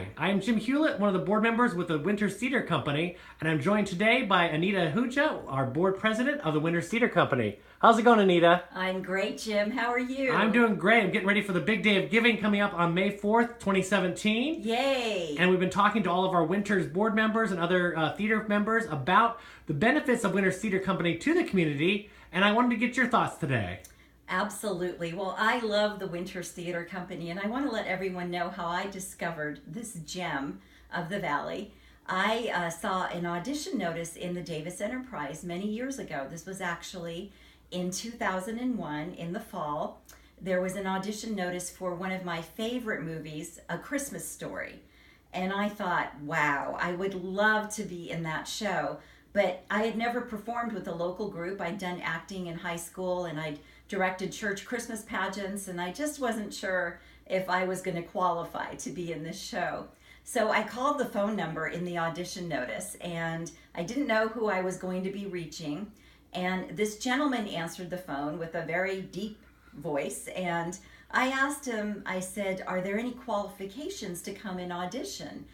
Hi, I am Jim Hewlett, one of the board members with the Winters Theater Company, and I'm joined today by Anita Ahuja, our board president of the Winters Theater Company. How's it going, Anita? I'm great, Jim. How are you? I'm doing great. I'm getting ready for the big day of giving coming up on May 4th, 2017. Yay! And we've been talking to all of our Winters board members and other theater members about the benefits of Winters Theater Company to the community, and I wanted to get your thoughts today. Absolutely. Well, I love the Winters Theater Company, and I want to let everyone know how I discovered this gem of the Valley. I saw an audition notice in the Davis Enterprise many years ago. This was actually in 2001 in the fall. There was an audition notice for one of my favorite movies, A Christmas Story. And I thought, wow, I would love to be in that show. But I had never performed with a local group. I'd done acting in high school and I'd directed church Christmas pageants, and I just wasn't sure if I was going to qualify to be in this show. So I called the phone number in the audition notice, and I didn't know who I was going to be reaching. And this gentleman answered the phone with a very deep voice, and I asked him, I said, "Are there any qualifications to come and audition?"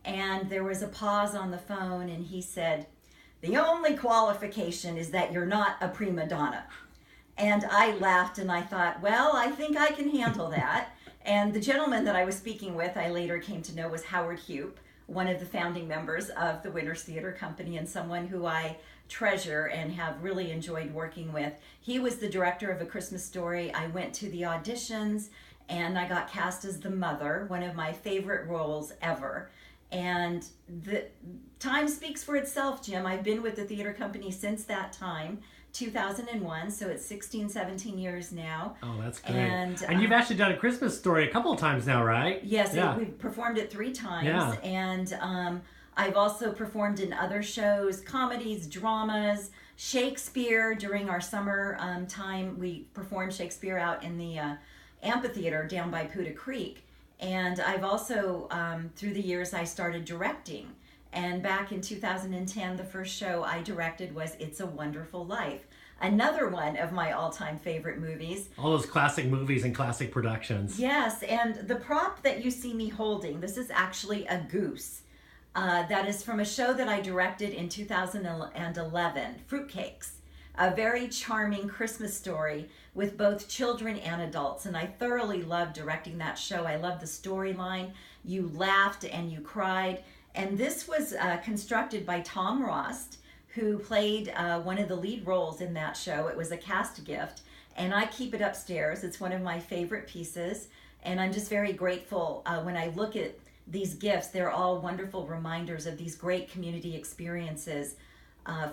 And there was a pause on the phone, and he said, "The only qualification is that you're not a prima donna." And I laughed and I thought, well, I think I can handle that. And the gentleman that I was speaking with, I later came to know, was Howard Hupe, one of the founding members of the Winters Theater Company and someone who I treasure and have really enjoyed working with. He was the director of A Christmas Story. I went to the auditions and I got cast as the mother, one of my favorite roles ever. And the time speaks for itself, Jim. I've been with the theater company since that time, 2001, so it's 16, 17 years now. Oh, that's great. And you've actually done A Christmas Story a couple of times now, right? Yes, yeah. We've performed it 3 times. Yeah. And I've also performed in other shows, comedies, dramas, Shakespeare. During our summer time, we performed Shakespeare out in the amphitheater down by Puda Creek. And I've also, through the years, I started directing. And back in 2010, the first show I directed was It's a Wonderful Life, another one of my all-time favorite movies. All those classic movies and classic productions. Yes, and the prop that you see me holding, this is actually a goose. That is from a show that I directed in 2011, Fruitcakes. A very charming Christmas story with both children and adults, and I thoroughly loved directing that show. I loved the storyline. You laughed and you cried, and this was constructed by Tom Rost, who played one of the lead roles in that show. It was a cast gift, and I keep it upstairs. It's one of my favorite pieces, and I'm just very grateful when I look at these gifts. They're all wonderful reminders of these great community experiences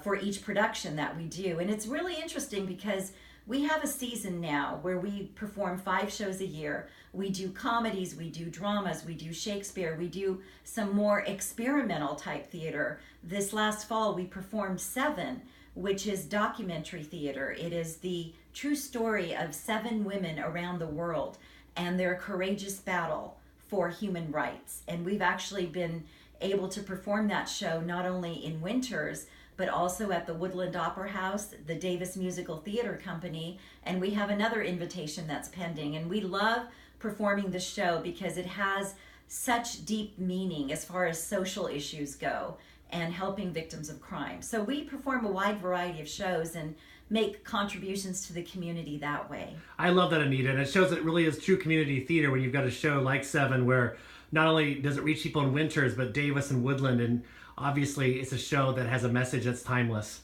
for each production that we do. And it's really interesting because we have a season now where we perform 5 shows a year. We do comedies, we do dramas, we do Shakespeare, we do some more experimental type theater. This last fall we performed 7, which is documentary theater. It is the true story of 7 women around the world and their courageous battle for human rights. And we've actually been able to perform that show not only in Winters, but also at the Woodland Opera House, the Davis Musical Theater Company, and we have another invitation that's pending. And we love performing the show because it has such deep meaning as far as social issues go and helping victims of crime. So we perform a wide variety of shows and make contributions to the community that way. I love that, Anita, and it shows that it really is true community theater when you've got a show like 7 where not only does it reach people in Winters, but Davis and Woodland, and obviously it's a show that has a message that's timeless.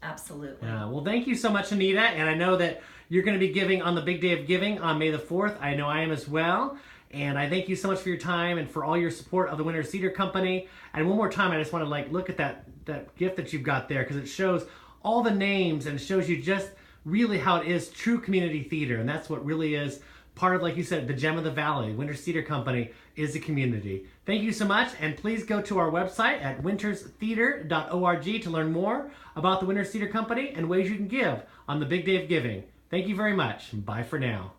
Absolutely. Well, thank you so much, Anita, and I know that you're going to be giving on the big day of giving on May the 4th. I know I am as well, and I thank you so much for your time and for all your support of the Winters Theater Company. And one more time, I just want to look at that gift that you've got there, because it shows all the names and shows you just really how it is true community theater, and that's what really is part of, like you said, the gem of the valley. Winters Theater Company is a community. Thank you so much, and please go to our website at winterstheater.org to learn more about the Winters Theater Company and ways you can give on the big day of giving. Thank you very much. Bye for now.